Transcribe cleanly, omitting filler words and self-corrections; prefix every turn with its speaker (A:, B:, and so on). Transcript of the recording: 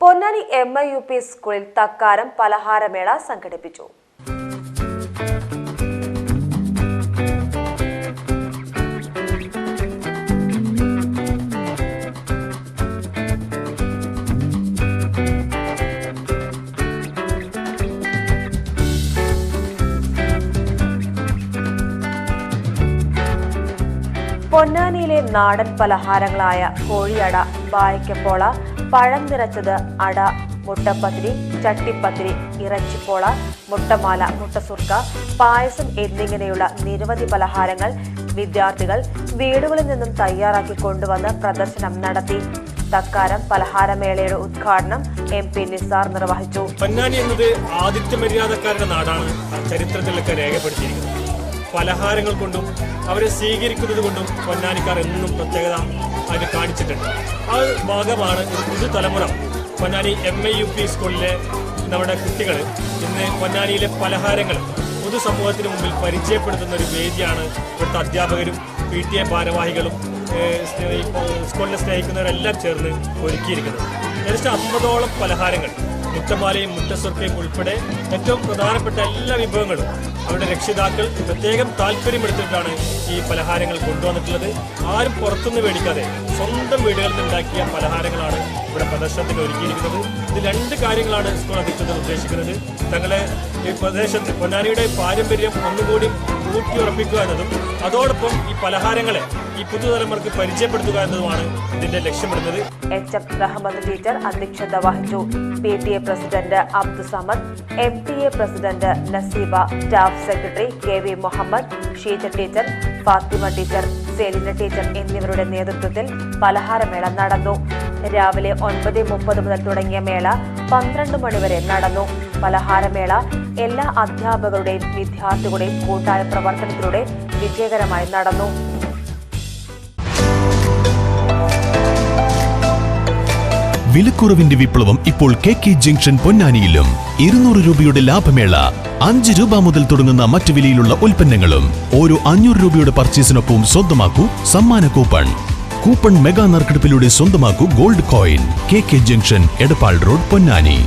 A: Ponnani MIUP സ്കൂളിൽ തക്കാരം പലഹാരമേള സംഘടിപ്പിച്ചു. പൊന്നാനിയിലെ നാടൻ പലഹാരങ്ങളായ കോഴിയട, വാഴയ്ക്കപ്പോള, പഴം നിറച്ചത്, അട, മുട്ടപ്പത്തിരി, ചട്ടിപ്പത്തിരി, ഇറച്ചിപ്പോള, മുട്ടമാല, മുട്ടസുർക്ക, പായസം എന്നിങ്ങനെയുള്ള നിരവധി പലഹാരങ്ങൾ വിദ്യാർത്ഥികൾ വീടുകളിൽ നിന്നും തയ്യാറാക്കി കൊണ്ടുവന്ന് പ്രദർശനം നടത്തി. തക്കാരം പലഹാരമേളയുടെ ഉദ്ഘാടനം MP നിസാർ നിർവഹിച്ചു.
B: പൊന്നാനി എന്നത് ആതിഥ്യ മര്യാദക്കാരുടെ നാടാണ് ചരിത്രത്തിലൊക്കെ രേഖപ്പെടുത്തിയിരിക്കുന്നത്. പലഹാരങ്ങൾ കൊണ്ടും അവരെ സ്വീകരിക്കുന്നത് കൊണ്ടും പൊന്നാനിക്കാർ എന്നും പ്രത്യേകത അതിന് കാണിച്ചിട്ടുണ്ട്. ആ ഭാഗമാണ് പുതുതലമുറ പൊന്നാനി MIUP സ്കൂളിലെ നമ്മുടെ കുട്ടികൾ ഇന്ന് പൊന്നാനിയിലെ പലഹാരങ്ങൾ പൊതുസമൂഹത്തിന് മുമ്പിൽ പരിചയപ്പെടുത്തുന്ന ഒരു വേദിയാണ് ഇവിടുത്തെ അധ്യാപകരും PTA ഭാരവാഹികളും സ്കൂളിനെ സ്നേഹിക്കുന്നവരെല്ലാം ചേർന്ന് ഒരുക്കിയിരിക്കുന്നത്. ഏകദേശം 50ഓളം പലഹാരങ്ങൾ, മുട്ടമാലയും മുട്ടസുർക്കയും ഉൾപ്പെടെ ഏറ്റവും പ്രധാനപ്പെട്ട എല്ലാ വിഭവങ്ങളും അവരുടെ രക്ഷിതാക്കൾ പ്രത്യേകം താല്പര്യമെടുത്തിട്ടാണ് ഈ പലഹാരങ്ങൾ കൊണ്ടുവന്നിട്ടുള്ളത്. ആരും പുറത്തുനിന്ന് മേടിക്കാതെ സ്വന്തം വീടുകളിൽ നിന്നുണ്ടാക്കിയ പലഹാരങ്ങളാണ് ഇവിടെ പ്രദർശനത്തിന് ഒരുക്കിയിരിക്കുന്നത്. ഇത് 2 കാര്യങ്ങളാണ് സ്കൂൾ അധികൃതർ ഉദ്ദേശിക്കുന്നത്. തങ്ങളെ ഈ പ്രദേശത്ത് പൊന്നാനിയുടെ പാരമ്പര്യം ഒന്നുകൂടി ഊട്ടിയുറപ്പിക്കുക എന്നതും അതോടൊപ്പം ഈ പലഹാരങ്ങളെ ഈ പുതുതലമുറക്ക് പരിചയപ്പെടുത്തുക എന്നതുമാണ് ഇതിന്റെ ലക്ഷ്യമിടുന്നത്.
A: HM റഹ്മത്ത് ടീച്ചർ അധ്യക്ഷത വഹിച്ചു. PTA president Abdussamad, MTA president Naseeba, staff secretary KV Muhammad, Sheeja teacher, Fathima teacher, Selina teacher എന്നിവരുടെ നേതൃത്വത്തിൽ പലഹാരമേള നടന്നു. രാവിലെ 9:30 മുതൽ തുടങ്ങിയ മേള 12 മണിവരെ നടന്നു. പലഹാരമേള എല്ലാ അധ്യാപകരുടെയും വിദ്യാർത്ഥികളുടെയും കൂട്ടായ പ്രവർത്തനത്തിലൂടെ വിജയകരമായി നടന്നു.
C: വിലക്കുറവിന്റെ വിപ്ലവം ഇപ്പോൾ KK ജംഗ്ഷൻ പൊന്നാനിയിലും. 200 രൂപയുടെ ലാഭമേള, 5 രൂപ മുതൽ തുടങ്ങുന്ന മറ്റു വിലയിലുള്ള ഉൽപ്പന്നങ്ങളും. ഓരോ 500 രൂപയുടെ പർച്ചേസിനൊപ്പം സ്വന്തമാക്കൂ സമ്മാന കൂപ്പൺ. കൂപ്പൺ മെഗാ നറുക്കെടുപ്പിലൂടെ സ്വന്തമാക്കൂ gold coin. KK junction, Edappal road, Ponnani.